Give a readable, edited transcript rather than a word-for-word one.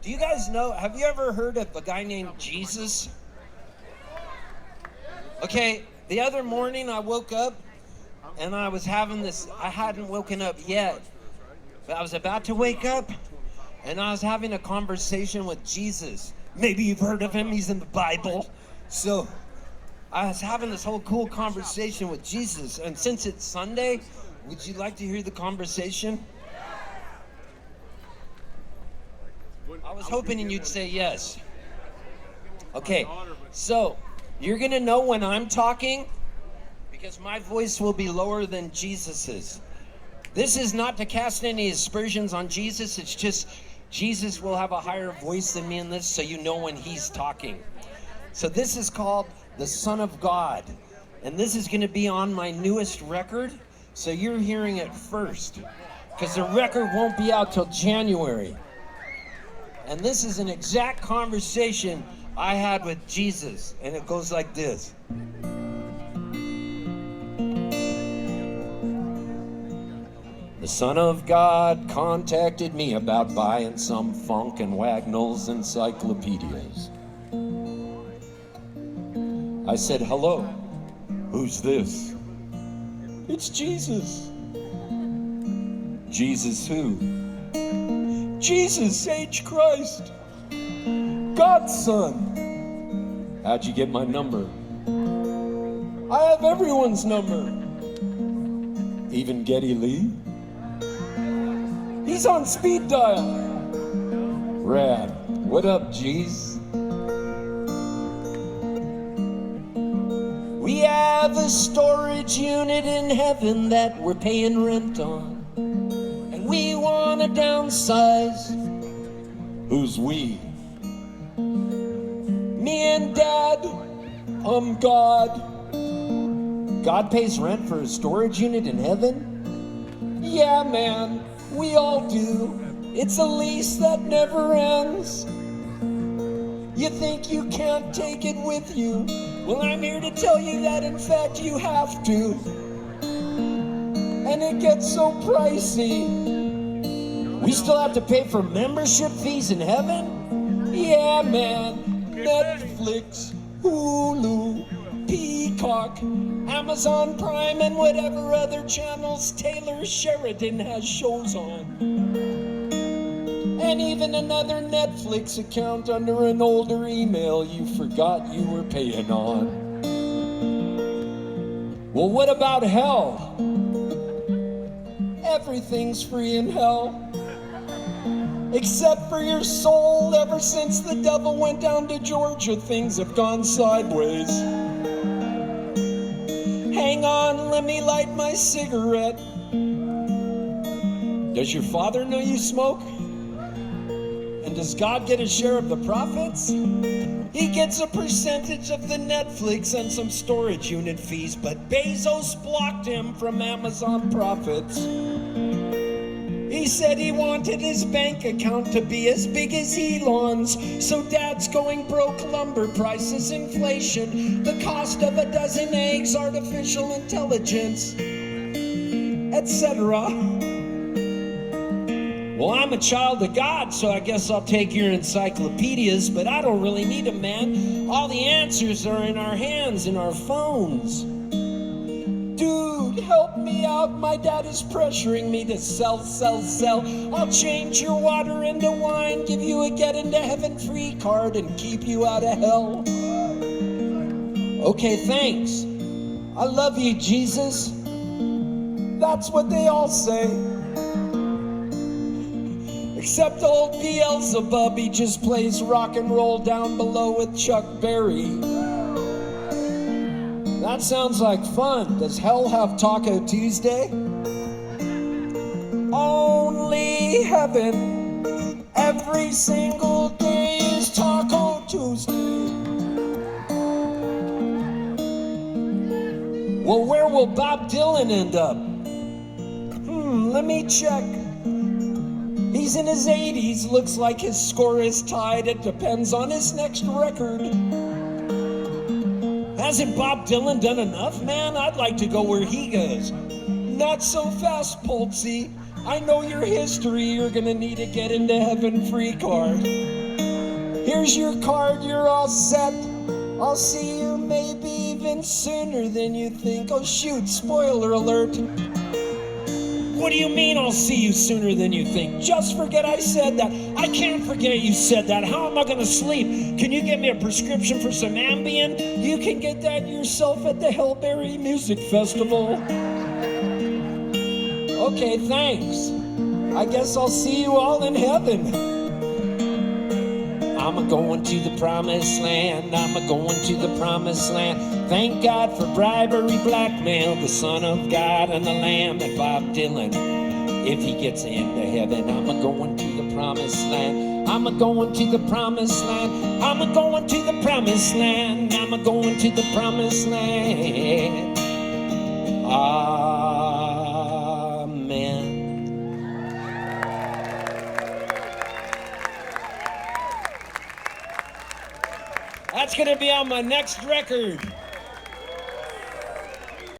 Do you guys know, have you ever heard of a guy named Jesus? Okay, the other morning I woke up and I was having this, I hadn't woken up yet, but I was about to wake up and I was having a conversation with Jesus. Maybe you've heard of him, he's in the Bible. So I was having this whole cool conversation with Jesus, and since it's Sunday, would you like to hear the conversation? I was hoping you'd say yes. Okay, so you're gonna know when I'm talking because my voice will be lower than Jesus's. This is not to cast any aspersions on Jesus, it's just Jesus will have a higher voice than me in this, so you know when he's talking. So this is called the Son of God, and this is gonna be on my newest record, so you're hearing it first, because the record won't be out till January. And this is an exact conversation I had with Jesus, and it goes like this. The Son of God contacted me about buying some Funk and Wagnalls encyclopedias. I said, hello, who's this? It's Jesus. Jesus who? Jesus H. Christ, God's son. How'd you get my number? I have everyone's number. Even Geddy Lee? He's on speed dial. Rad. What up, G's? We have a storage unit in heaven that we're paying rent on. We want to downsize. Who's we? Me and Dad. God. God pays rent for a storage unit in heaven? Yeah, man, we all do. It's a lease that never ends. You think you can't take it with you? Well, I'm here to tell you that in fact you have to. And it gets so pricey. We still have to pay for membership fees in heaven? Yeah, man. Netflix, Hulu, Peacock, Amazon Prime, and whatever other channels Taylor Sheridan has shows on. And even another Netflix account under an older email you forgot you were paying on. Well, what about hell? Everything's free in hell. Except for your soul. Ever since the devil went down to Georgia, things have gone sideways. Hang on, let me light my cigarette. Does your father know you smoke? And does God get a share of the profits? He gets a percentage of the Netflix and some storage unit fees, but Bezos blocked him from Amazon profits. He said he wanted his bank account to be as big as Elon's, so Dad's going broke, lumber prices, inflation, the cost of a dozen eggs, artificial intelligence, etc. Well, I'm a child of God, so I guess I'll take your encyclopedias, but I don't really need them, man. All the answers are in our hands, in our phones. Dude, help me out. My dad is pressuring me to sell. I'll change your water into wine, give you a get into heaven free card, and keep you out of hell. Okay, thanks. I love you, Jesus. That's what they all say. Except old Beelzebub, he just plays rock and roll down below with Chuck Berry. That sounds like fun. Does hell have Taco Tuesday? Only heaven. Every single day is Taco Tuesday. Well, where will Bob Dylan end up? Let me check. He's in his 80s, looks like his score is tied. It depends on his next record. Hasn't Bob Dylan done enough, man? I'd like to go where he goes. Not so fast, Poltzy. I know your history. You're gonna need to get into heaven free card. Here's your card, you're all set. I'll see you maybe even sooner than you think. Oh shoot, spoiler alert. What do you mean I'll see you sooner than you think? Just forget I said that. I can't forget you said that. How am I gonna sleep? Can you get me a prescription for some Ambien? You can get that yourself at the Hillberry Music Festival. Okay, thanks. I guess I'll see you all in heaven. I'm a-going to the promised land. I'm a-going to the promised land. Thank God for bribery, blackmail, the Son of God and the Lamb, and Bob Dylan. If he gets into heaven, I'm a-going to the promised land. I'm a-going to the promised land. I'm a-going to the promised land. I'm a-going to the promised land. Amen. That's gonna be on my next record.